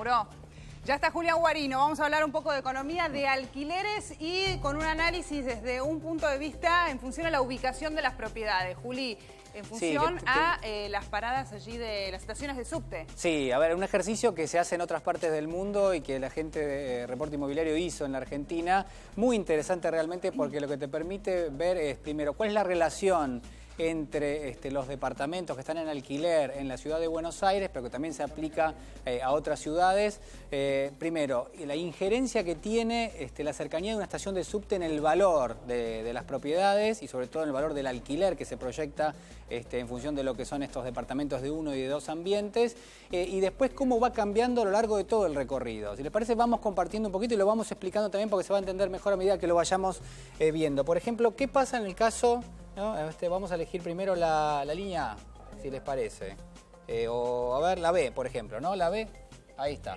Juró. Ya está Julián Guarino, vamos a hablar un poco de economía, de alquileres y con un análisis desde un punto de vista en función a la ubicación de las propiedades. Juli, en función a las paradas allí de las estaciones de subte. Sí, a ver, un ejercicio que se hace en otras partes del mundo y que la gente de Reporte Inmobiliario hizo en la Argentina, muy interesante realmente porque lo que te permite ver es, primero, cuál es la relación entre los departamentos que están en alquiler en la ciudad de Buenos Aires, pero que también se aplica a otras ciudades. Primero, la injerencia que tiene la cercanía de una estación de subte en el valor de las propiedades y sobre todo en el valor del alquiler que se proyecta en función de lo que son estos departamentos de uno y de dos ambientes, y después cómo va cambiando a lo largo de todo el recorrido. Si les parece, vamos compartiendo un poquito y lo vamos explicando también porque se va a entender mejor a medida que lo vayamos viendo. Por ejemplo, ¿qué pasa en el caso... ¿no? Vamos a elegir primero la línea A, si les parece. O a ver, la B, por ejemplo, ¿no? La B, ahí está.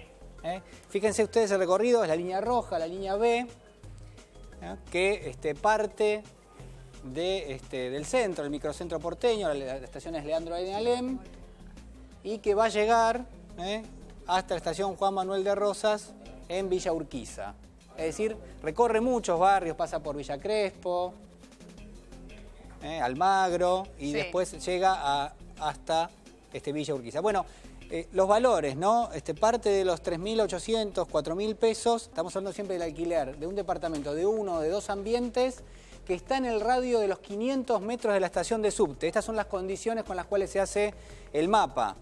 Fíjense ustedes el recorrido, es la línea roja, la línea B, que parte del centro, el microcentro porteño, la estación es Leandro N. Alem, y que va a llegar hasta la estación Juan Manuel de Rosas en Villa Urquiza. Es decir, recorre muchos barrios, pasa por Villa Crespo, Almagro, y después llega hasta Villa Urquiza. Bueno, los valores, ¿no? Parte de los 3.800, 4.000 pesos, estamos hablando siempre del alquiler de un departamento de uno o de dos ambientes que está en el radio de los 500 metros de la estación de subte. Estas son las condiciones con las cuales se hace el mapa.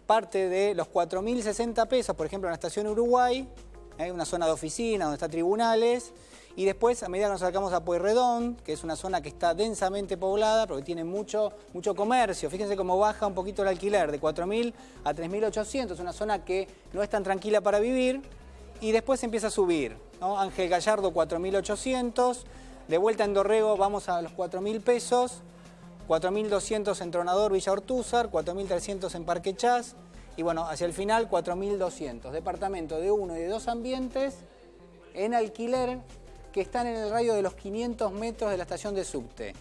Parte de los 4.060 pesos, por ejemplo, en la estación Uruguay, una zona de oficina donde está tribunales. Y después, a medida que nos acercamos a Pueyrredón, que es una zona que está densamente poblada, porque tiene mucho comercio. Fíjense cómo baja un poquito el alquiler, de 4.000 a 3.800, una zona que no es tan tranquila para vivir. Y después empieza a subir, ¿no? Ángel Gallardo, 4.800. De vuelta en Dorrego vamos a los 4.000 pesos. 4.200 en Tronador, Villa Ortúzar. 4.300 en Parque Chas. Y bueno, hacia el final, 4.200. Departamento de uno y de dos ambientes en alquiler, que están en el radio de los 500 metros de la estación de subte.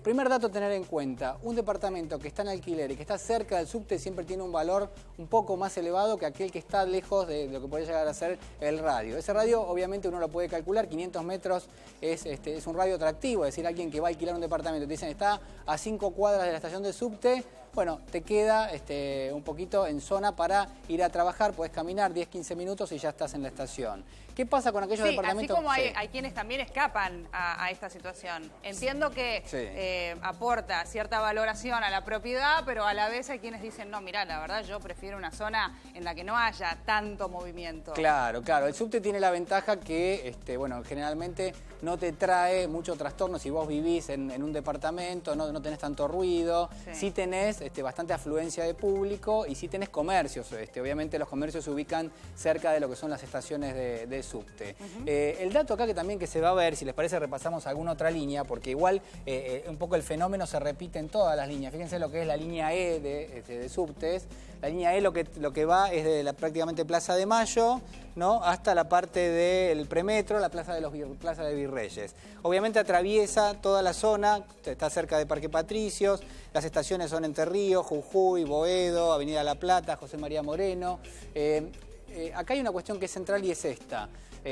Primer dato a tener en cuenta, un departamento que está en alquiler y que está cerca del subte siempre tiene un valor un poco más elevado que aquel que está lejos de lo que puede llegar a ser el radio. Ese radio obviamente uno lo puede calcular, 500 metros es un radio atractivo, es decir, alguien que va a alquilar un departamento, te dicen está a 5 cuadras de la estación de subte, bueno, te queda un poquito en zona para ir a trabajar, podés caminar 10-15 minutos y ya estás en la estación. ¿Qué pasa con aquellos departamentos? Así como hay quienes también escapan a esta situación. Entiendo que aporta cierta valoración a la propiedad, pero a la vez hay quienes dicen, no, mirá, la verdad yo prefiero una zona en la que no haya tanto movimiento. Claro, claro. El subte tiene la ventaja que, bueno, generalmente no te trae mucho trastorno si vos vivís en un departamento, no tenés tanto ruido, sí tenés bastante afluencia de público y sí tenés comercios. Obviamente los comercios se ubican cerca de lo que son las estaciones de subte. El dato acá que se va a ver, si les parece repasamos alguna otra línea, porque igual un poco el fenómeno se repite en todas las líneas. Fíjense lo que es la línea E de subtes. La línea E lo que va es de prácticamente Plaza de Mayo, ¿no? Hasta la parte del premetro, la Plaza de Virreyes. Obviamente atraviesa toda la zona, está cerca de Parque Patricios, las estaciones son Entre Ríos, Jujuy, Boedo, Avenida La Plata, José María Moreno. Acá hay una cuestión que es central y es esta.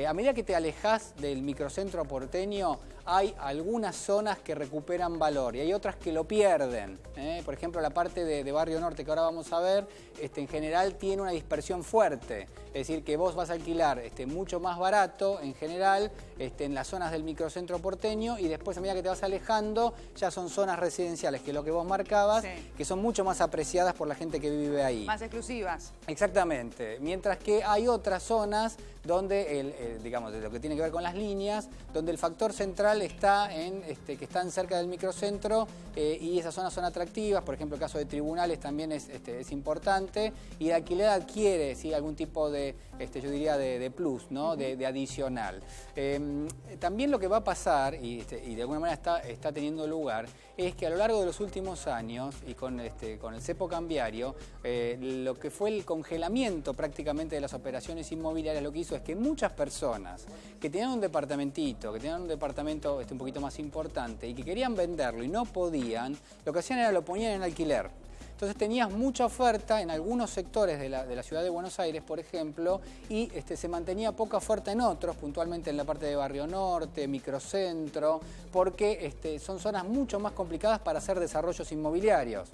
A medida que te alejás del microcentro porteño, hay algunas zonas que recuperan valor y hay otras que lo pierden. Por ejemplo, la parte de Barrio Norte que ahora vamos a ver, en general tiene una dispersión fuerte. Es decir, que vos vas a alquilar mucho más barato, en general, en las zonas del microcentro porteño y después, a medida que te vas alejando, ya son zonas residenciales, que es lo que vos marcabas, que son mucho más apreciadas por la gente que vive ahí. Más exclusivas. Exactamente. Mientras que hay otras zonas donde, digamos, de lo que tiene que ver con las líneas, donde el factor central está en que están cerca del microcentro y esas zonas son atractivas. Por ejemplo, el caso de tribunales también es importante y el alquiler adquiere algún tipo de, yo diría, de plus, ¿no? De adicional. También lo que va a pasar, y de alguna manera está teniendo lugar, es que a lo largo de los últimos años y con el cepo cambiario, lo que fue el congelamiento prácticamente de las operaciones inmobiliarias, lo que hizo es que muchas personas que tenían un departamentito, que tenían un departamento un poquito más importante y que querían venderlo y no podían, lo que hacían era lo ponían en alquiler. Entonces tenías mucha oferta en algunos sectores de la ciudad de Buenos Aires, por ejemplo, y se mantenía poca oferta en otros, puntualmente en la parte de Barrio Norte, Microcentro, porque son zonas mucho más complicadas para hacer desarrollos inmobiliarios.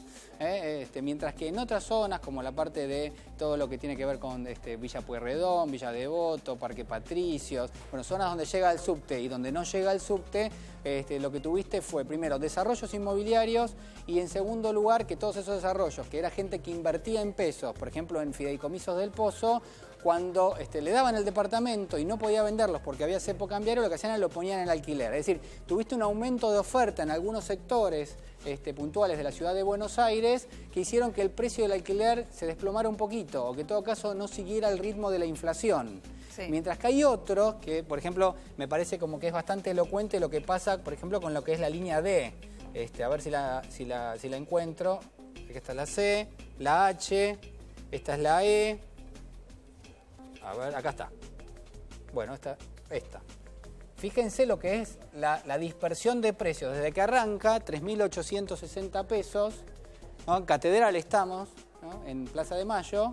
Mientras que en otras zonas, como la parte de todo lo que tiene que ver con Villa Pueyrredón, Villa Devoto, Parque Patricios, bueno, zonas donde llega el subte y donde no llega el subte, lo que tuviste fue, primero, desarrollos inmobiliarios y, en segundo lugar, que todos esos desarrollos, que era gente que invertía en pesos, por ejemplo, en fideicomisos del Pozo, cuando le daban el departamento y no podía venderlos porque había cepo cambiario, lo que hacían era lo ponían en alquiler. Es decir, tuviste un aumento de oferta en algunos sectores puntuales de la ciudad de Buenos Aires que hicieron que el precio del alquiler se desplomara un poquito o que en todo caso no siguiera el ritmo de la inflación. Sí. Mientras que hay otros que, por ejemplo, me parece como que es bastante elocuente lo que pasa, por ejemplo, con lo que es la línea D. A ver si la encuentro. Esta es la C, la H, esta es la E. A ver, acá está. Bueno, esta. Fíjense lo que es la dispersión de precios. Desde que arranca, 3.860 pesos. ¿No? En Catedral estamos, ¿no? En Plaza de Mayo.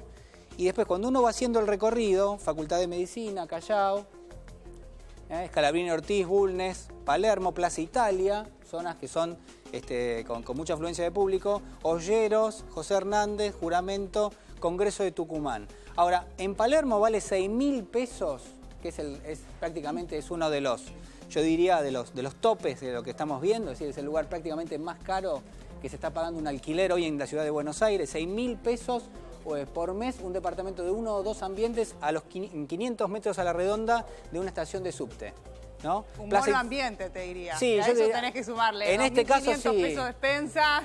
Y después, cuando uno va haciendo el recorrido, Facultad de Medicina, Callao, Scalabrini Ortiz, Bulnes, Palermo, Plaza Italia, zonas que son con mucha afluencia de público, Olleros, José Hernández, Juramento, Congreso de Tucumán. Ahora, en Palermo vale 6.000 pesos, que prácticamente es uno de los, yo diría, de los topes de lo que estamos viendo, es decir, es el lugar prácticamente más caro que se está pagando un alquiler hoy en la ciudad de Buenos Aires, 6.000 pesos por mes, un departamento de 1 o 2 ambientes a los 500 metros a la redonda de una estación de subte, ¿no? Un bono ambiente, te diría. Sí, a eso tenés que sumarle. En este caso, sí. 2.500 pesos despensas.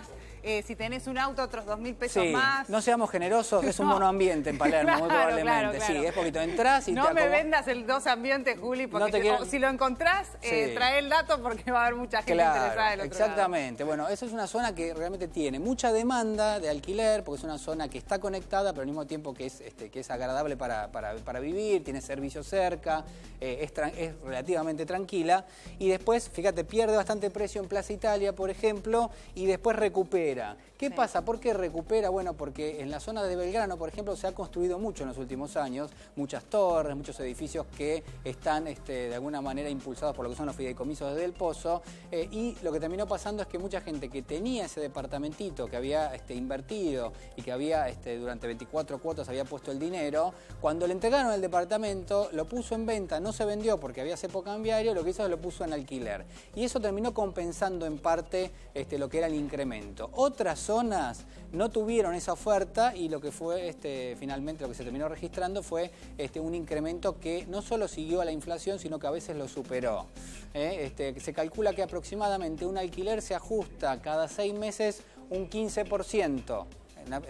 Si tenés un auto, otros 2.000 pesos más. No seamos generosos, es un monoambiente en Palermo, muy probablemente. Claro. Sí, es poquito. Entrás y no me vendas el 2 ambiente, Juli, porque si lo encontrás, trae el dato porque va a haber mucha gente interesada del otro exactamente. Lado. Bueno, esa es una zona que realmente tiene mucha demanda de alquiler, porque es una zona que está conectada, pero al mismo tiempo que es agradable para vivir, tiene servicio cerca, es relativamente tranquila. Y después, fíjate, pierde bastante precio en Plaza Italia, por ejemplo, y después recupera. ¿Qué pasa? ¿Por qué recupera? Bueno, porque en la zona de Belgrano, por ejemplo, se ha construido mucho en los últimos años, muchas torres, muchos edificios que están de alguna manera impulsados por lo que son los fideicomisos desde el Pozo, y lo que terminó pasando es que mucha gente que tenía ese departamentito, que había invertido y que había durante 24 cuotas había puesto el dinero, cuando le entregaron el departamento, lo puso en venta, no se vendió porque había cepo cambiario, lo que hizo es lo puso en alquiler. Y eso terminó compensando en parte lo que era el incremento. Otras zonas no tuvieron esa oferta y lo que fue finalmente lo que se terminó registrando fue un incremento que no solo siguió a la inflación, sino que a veces lo superó. Se calcula que aproximadamente un alquiler se ajusta cada 6 meses un 15%.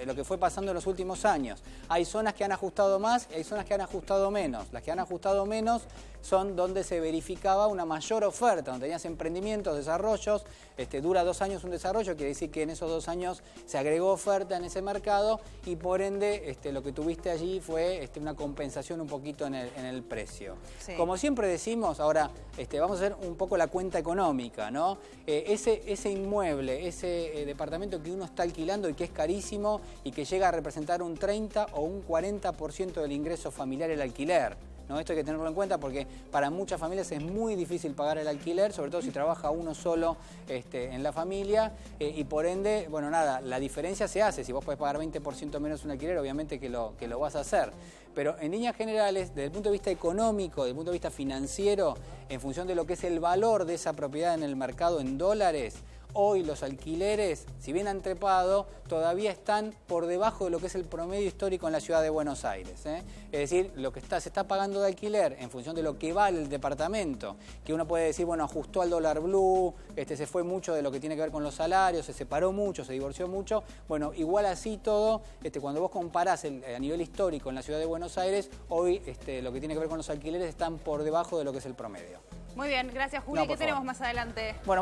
Lo que fue pasando en los últimos años. Hay zonas que han ajustado más y hay zonas que han ajustado menos. Las que han ajustado menos son donde se verificaba una mayor oferta, donde tenías emprendimientos, desarrollos, dura 2 años un desarrollo, quiere decir que en esos 2 años se agregó oferta en ese mercado y por ende lo que tuviste allí fue una compensación un poquito en el precio. Sí. Como siempre decimos, ahora vamos a hacer un poco la cuenta económica, ¿no? Ese inmueble, ese departamento que uno está alquilando y que es carísimo y que llega a representar un 30 o un 40% del ingreso familiar el alquiler. ¿No? Esto hay que tenerlo en cuenta porque para muchas familias es muy difícil pagar el alquiler, sobre todo si trabaja uno solo en la familia y por ende, bueno, nada, la diferencia se hace. Si vos podés pagar 20% menos un alquiler, obviamente que lo vas a hacer. Pero en líneas generales, desde el punto de vista económico, desde el punto de vista financiero, en función de lo que es el valor de esa propiedad en el mercado en dólares, hoy los alquileres, si bien han trepado, todavía están por debajo de lo que es el promedio histórico en la ciudad de Buenos Aires. Es decir, lo que se está pagando de alquiler en función de lo que vale el departamento, que uno puede decir, bueno, ajustó al dólar blue, se fue mucho de lo que tiene que ver con los salarios, se separó mucho, se divorció mucho. Bueno, igual así todo, cuando vos comparás a nivel histórico en la ciudad de Buenos Aires, hoy lo que tiene que ver con los alquileres están por debajo de lo que es el promedio. Muy bien, gracias Juli. ¿Qué tenemos más adelante? Bueno,